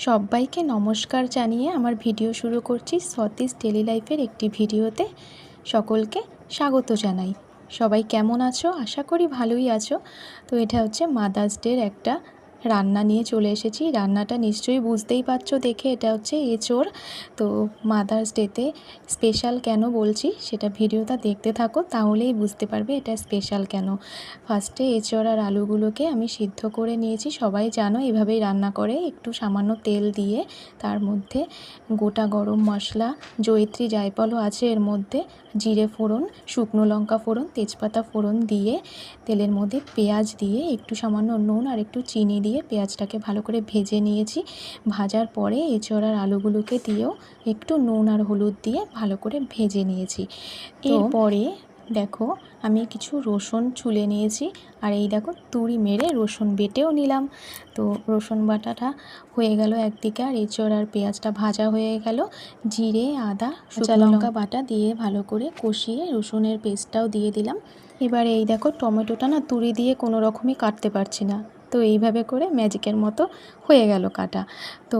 সবাইকে নমস্কার জানিয়ে আমার ভিডিও শুরু করছি সতীশ ডেলি লাইফের একটি ভিডিওতে। সকলকে স্বাগত জানাই। সবাই কেমন আছো? আশা করি ভালোই আছো। তো এটা হচ্ছে মাদার্স ডের একটা রান্না নিয়ে চলে এসেছি। রান্নাটা নিশ্চয়ই বুঝতেই পারছো দেখে, এটা হচ্ছে এঁচোড়। তো মাদার্স ডেতে স্পেশাল কেন বলছি সেটা ভিডিওটা দেখতে থাকো, তাহলেই বুঝতে পারবে এটা স্পেশাল কেন। ফার্স্টে এঁচোড় আর আলুগুলোকে আমি সিদ্ধ করে নিয়েছি। সবাই জানো এভাবেই রান্না করে, একটু সামান্য তেল দিয়ে তার মধ্যে গোটা গরম মশলা, জয়িত্রী জায়ফলও আছে এর মধ্যে, জিরে ফোড়ন, শুকনো লঙ্কা ফোড়ন, তেজপাতা ফোড়ন দিয়ে তেলের মধ্যে পেঁয়াজ দিয়ে একটু সামান্য নুন আর একটু চিনি দিয়ে পেঁয়াজটাকে ভালো করে ভেজে নিয়েছি। ভাজার পরে এঁচোড় আর আলুগুলোকে দিয়েও একটু নুন আর হলুদ দিয়ে ভালো করে ভেজে নিয়েছি। এরপরে দেখো আমি কিছু রসুন ছুলে নিয়েছি, আর এই দেখো তুড়ি মেরে রসুন বেটেও নিলাম। তো রসুন বাটাটা হয়ে গেল একদিকে, আর এঁচোড় আর পেঁয়াজটা ভাজা হয়ে গেল। জিরে, আদা, কাঁচা লঙ্কা বাটা দিয়ে ভালো করে কষিয়ে রসুনের পেস্টটাও দিয়ে দিলাম। এবারে এই দেখো টমেটোটা না তুড়ি দিয়ে কোনো রকমই কাটতে পারছি না, তো এইভাবে করে ম্যাজিকের মতো হয়ে গেল কাটা। তো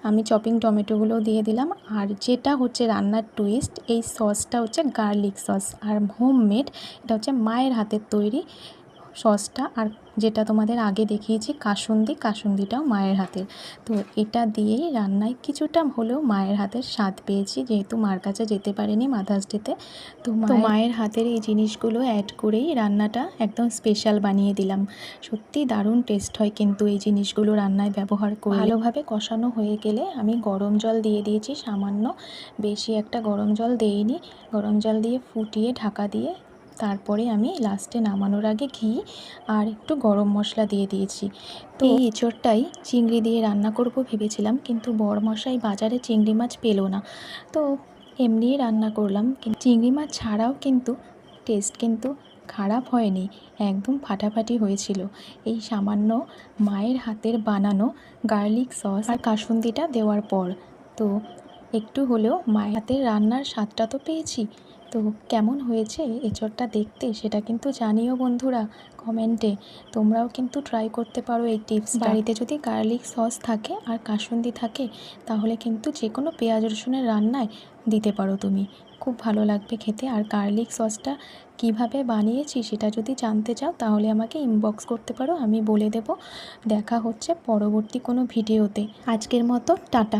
আমি চপিং টমেটোগুলো দিয়ে দিলাম। আর যেটা হচ্ছে রান্নার টুইস্ট, এই সসটা হচ্ছে গার্লিক সস আর হোমমেড। এটা হচ্ছে মায়ের হাতের তৈরি সসটা। আর যেটা তোমাদের আগে দেখিয়েছি কাসুন্দিটাও মায়ের হাতের। তো এটা দিয়েই রান্নায় কিছুটা হলেও মায়ের হাতের স্বাদ পেয়েছি, যেহেতু মার কাছে যেতে পারিনি মাদার্স ডেতে। তো মায়ের হাতের এই জিনিসগুলো অ্যাড করেই রান্নাটা একদম স্পেশাল বানিয়ে দিলাম। সত্যি দারুণ টেস্ট হয় কিন্তু এই জিনিসগুলো রান্নায় ব্যবহার করে। ভালোভাবে কষানো হয়ে গেলে আমি গরম জল দিয়ে দিয়েছি সামান্য, বেশি একটা গরম জল দেইনি। গরম জল দিয়ে ফুটিয়ে ঢাকা দিয়ে তারপরে আমি লাস্টে নামানোর আগে ঘি আর একটু গরম মশলা দিয়ে দিয়েছি। তো এই এঁচোড়টাই চিংড়ি দিয়ে রান্না করব ভেবেছিলাম, কিন্তু বড়মশাই বাজারে চিংড়ি মাছ পেলো না, তো এমনিই রান্না করলাম। চিংড়ি মাছ ছাড়াও কিন্তু টেস্ট কিন্তু খারাপ হয়নি, একদম ফাটাফাটি হয়েছিল এই সামান্য মায়ের হাতের বানানো গার্লিক সস আর কাসুন্দিটা দেওয়ার পর। তো একটু হলেও মায়ের হাতের রান্নার স্বাদটা তো পেয়েছি। তো কেমন হয়েছে এঁচোড়টা দেখতে সেটা কিন্তু জানিও বন্ধুরা কমেন্টে। তোমরাও কিন্তু ট্রাই করতে পারো এই টিপস। বাড়িতে যদি গার্লিক সস থাকে আর কাসুন্দি থাকে, তাহলে কিন্তু যে কোনো পেঁয়াজ রসুনের রান্নায় দিতে পারো তুমি, খুব ভালো লাগবে খেতে। আর গার্লিক সসটা কিভাবে বানিয়েছি সেটা যদি জানতে চাও তাহলে আমাকে ইনবক্স করতে পারো, আমি বলে দেব। দেখা হচ্ছে পরবর্তী কোনো ভিডিওতে। আজকের মতো টাটা।